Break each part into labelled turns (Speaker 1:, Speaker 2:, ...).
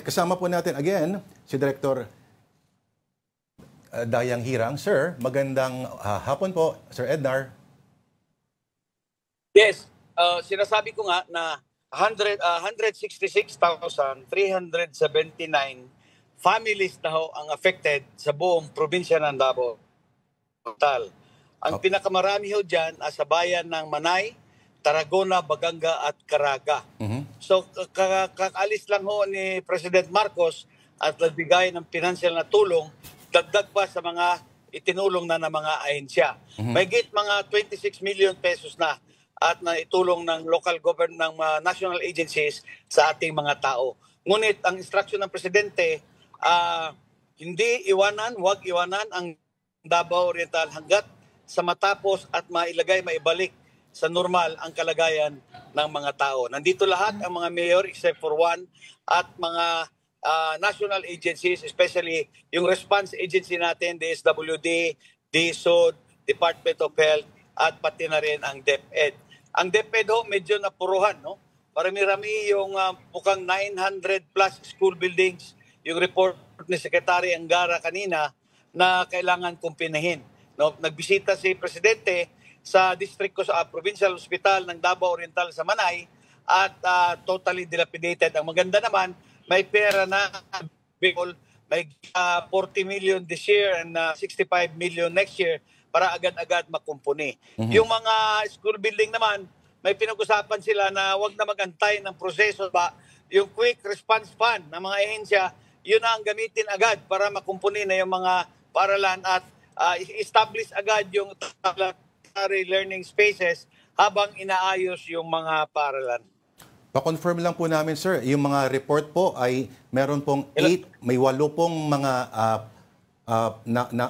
Speaker 1: Kasama po natin again si Director Dayang Hirang. Sir, magandang hapon po, Sir Ednar.
Speaker 2: Yes, sinasabi ko nga na 166,379 families na ho ang affected sa buong probinsya ng Davao. Total. Ang pinakamarami ho dyan sa bayan ng Manay, Tarragona, Baganga at Caraga. So kakaalis lang ho ni President Marcos at nagbigay ng financial na tulong, dagdag pa sa mga itinulong na ng mga ahensya. Mahigit mga 26 million pesos na at naitulong ng local government ng national agencies sa ating mga tao. Ngunit ang instruction ng Presidente, hindi iwanan, huwag iwanan ang Davao Oriental hanggat sa matapos at maibalik sa normal ang kalagayan ng mga tao. Nandito lahat ang mga mayor except for one at mga national agencies, especially yung response agency natin, DSWD, DSUD, Department of Health at pati na rin ang DepEd. Ang DepEd ho, medyo napuruhan, no? Marami-rami yung mukhang 900 plus school buildings, yung report ni Secretary Angara kanina na kailangan kumpinahin. No? Nagbisita si Presidente sa district ko sa Provincial Hospital ng Davao Oriental sa Manay at totally dilapidated. Ang maganda naman, may pera na may 40 million this year and 65 million next year para agad-agad makumpuni. Yung mga school building naman, may pinag-usapan sila na wag na magantay ng proseso ba, yung quick response fund ng mga ahensya, yun na ang gamitin agad para makumpuni na yung mga paaralan at establish agad yung learning spaces habang inaayos yung mga paaralan.
Speaker 1: Pa-confirm lang po namin, sir, yung mga report po ay meron pong 8, may 8 pong mga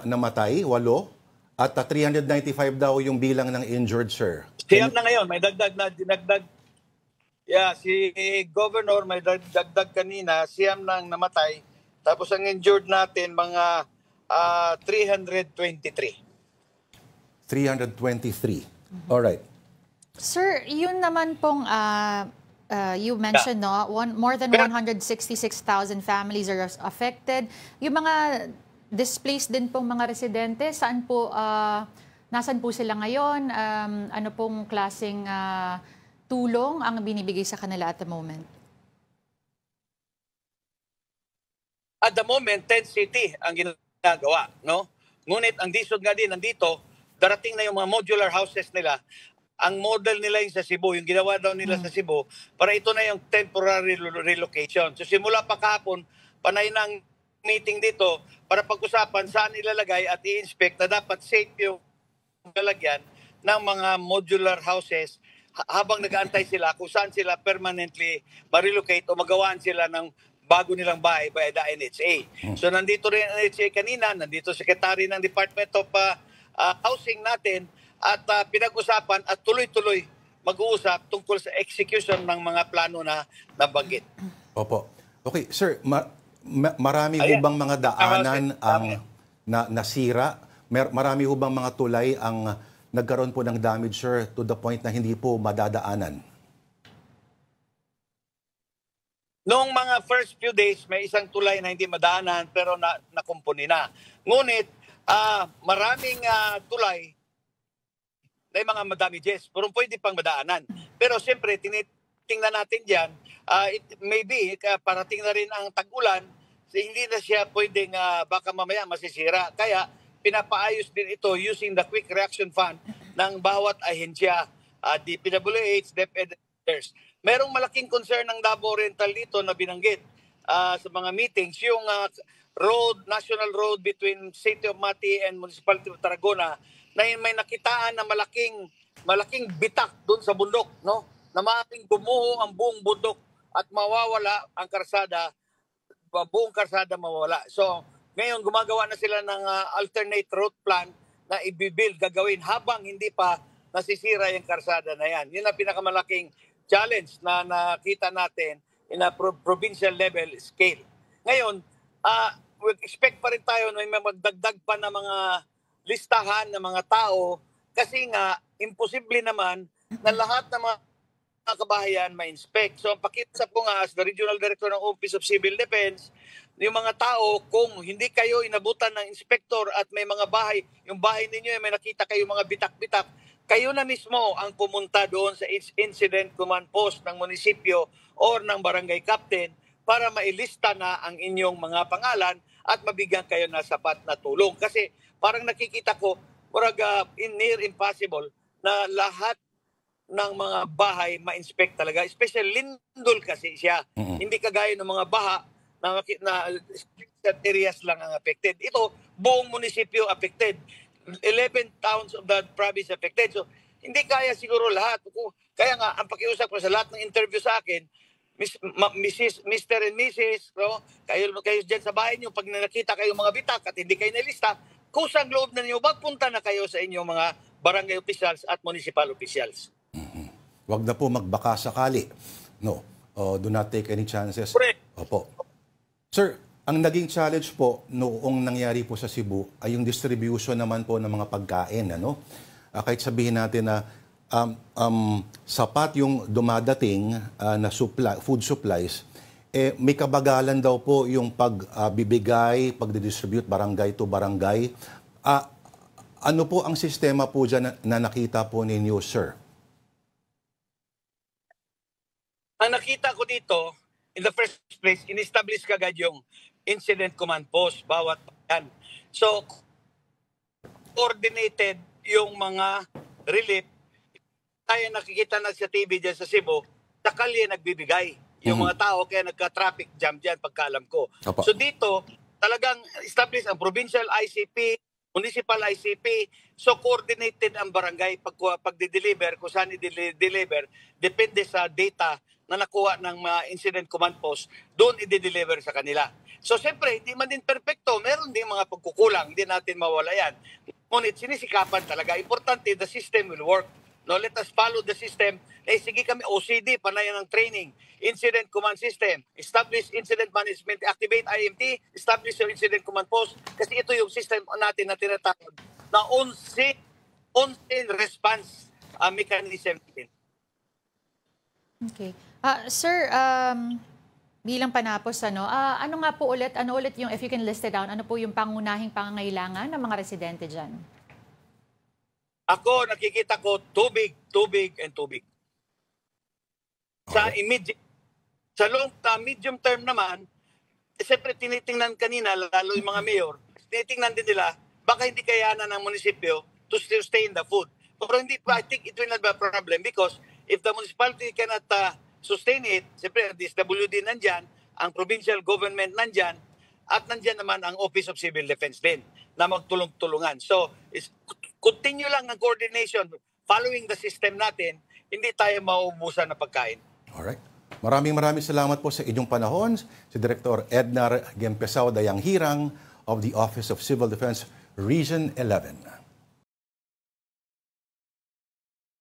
Speaker 1: namatay, 8, at 395 daw yung bilang ng injured, sir.
Speaker 2: Siyam na ngayon, may dagdag na dinagdag. Yeah, si Governor may dagdag kanina, siyam nang namatay. Tapos ang injured natin mga 323.
Speaker 1: 323. All right.
Speaker 3: Sir, yun naman pong you mentioned, no, more than 166,000 families are affected. Yung mga displaced din pong mga residente, saan po, nasan po sila ngayon? Ano pong klaseng tulong ang binibigay sa kanila at the moment?
Speaker 2: At the moment, 10 city ang ginagawa, no? Ngunit ang DSUD nga din nandito, darating na yung mga modular houses nila. Ang model nila yung sa Cebu, yung ginawa daw nila sa Cebu, para ito na yung temporary relocation. So simula pa kahapon, panay ng meeting dito para pag-usapan saan ilalagay at i-inspect na dapat safe yung lalagyan ng mga modular houses habang nag-aantay sila kung saan sila permanently ma-relocate o magawaan sila ng bago nilang bahay by the NHA. So nandito rin ang NHA kanina, nandito Secretary ng Department of Housing natin at pinag-usapan at tuloy-tuloy mag-uusap tungkol sa execution ng mga plano na nabanggit.
Speaker 1: Opo. Okay, sir, marami ho bang mga daanan ang nasira? Marami ho bang mga tulay ang nagkaroon po ng damage, sir, to the point na hindi po madadaanan?
Speaker 2: Noong mga first few days, may isang tulay na hindi madaanan pero nakumpuni na. Ngunit maraming tulay na yung mga damages, pero pwede pang madaanan. Pero siyempre, tinitingnan natin dyan, maybe parating na rin ang tag-ulan, so hindi na siya pwedeng baka mamaya masisira. Kaya pinapaayos din ito using the quick reaction fund ng bawat ahensya, DPWH, DepEd, others. Merong malaking concern ng Davao Oriental dito na binanggit sa mga meetings, yung national road between City of Mati and Municipality of Tarragona, na may nakitaan na malaking bitak doon sa bundok, no? Na maaaring gumuho ang buong bundok at mawawala ang karsada, buong karsada mawawala. So, ngayon gumagawa na sila ng alternate route plan na i-build, gagawin habang hindi pa nasisira yung karsada na yan. Yun ang pinakamalaking challenge na nakita natin in a provincial level scale. Ngayon, we expect pa rin tayo na may magdagdag pa na mga listahan ng mga tao kasi nga imposible naman na lahat ng mga mga kabahayan ma-inspect. So, ang pakiusap ko nga as the Regional Director ng Office of Civil Defense, yung mga tao, kung hindi kayo inabutan ng inspector at may mga bahay, yung bahay ninyo may nakita kayo mga bitak-bitak, kayo na mismo ang pumunta doon sa incident command post ng munisipyo or ng barangay captain para mailista na ang inyong mga pangalan at mabigyan kayo na sapat na tulong. Kasi parang nakikita ko, near impossible na lahat ng mga bahay ma-inspect talaga. Especially lindol kasi siya. Hindi kagaya ng mga baha na areas lang ang affected. Ito, buong munisipyo affected. 11 towns of the province affected. So, hindi kaya siguro lahat. Kaya nga, ang pakiusap ko sa lahat ng interview sa akin, Mr. and Mrs., no? kayo dyan sa bahay nyo, pag nakita kayo mga bitak at hindi kayo nalista, kusang loob na niyo, magpunta na kayo sa inyong mga barangay officials at municipal officials.
Speaker 1: Huwag na po magbaka sakali. No. Do not take any chances.
Speaker 2: Correct.
Speaker 1: Opo. Sir, ang naging challenge po noong nangyari po sa Cebu ay yung distribution naman po ng mga pagkain. Ano? Kahit sabihin natin na sapat yung dumadating na food supplies, may kabagalan daw po yung pagbibigay, pagdidistribute barangay to barangay. Ano po ang sistema po dyan na nakita po ninyo, sir?
Speaker 2: Ang nakita ko dito, in the first place, in-establish kagad yung incident command post, bawat bayan. So, coordinated yung mga relief. Tayo nakikita na sa TV dyan sa Cebu, sa kalye nagbibigay. Yung mga tao, kaya nagka-traffic jam dyan, pagkaalam ko.
Speaker 1: Opo.
Speaker 2: So dito, talagang establish ang provincial ICP, municipal ICP, so coordinated ang barangay pag-deliver, kung saan i-deliver, depende sa data na nakuha ng incident command post, doon i-deliver sa kanila. So siyempre, hindi man din perfecto, meron din mga pagkukulang, hindi natin mawala yan. Ngunit sinisikapan talaga, importante, the system will work. No, let us follow the system. Sige kami, OCD, panayan ng training, incident command system, establish incident management, activate IMT, establish your incident command post, kasi ito yung system natin na tinatawag na on-scene response mechanism.
Speaker 3: Okay. Sir, bilang panapos, ano nga po ulit, yung, if you can list it down, ano po yung pangunahing pangangailangan ng mga residente dyan?
Speaker 2: Ako, nakikita ko tubig, and tubig. Sa immediate, sa medium term naman, siyempre tinitingnan kanina, lalo yung mga mayor, tinitingnan din nila, baka hindi kayanan ng munisipyo to sustain the food. Pero hindi pa, I think it will not be a problem because if the municipality cannot sustain it, siyempre, DSWD nandyan, ang provincial government nandyan, at nandyan naman ang Office of Civil Defense din na magtulong-tulungan. So, continue lang ang coordination following the system natin, hindi tayo mauubusan ng pagkain.
Speaker 1: Alright. Maraming salamat po sa inyong panahon. Si Director Ednar Gempesao Dayang Hirang of the Office of Civil Defense Region 11.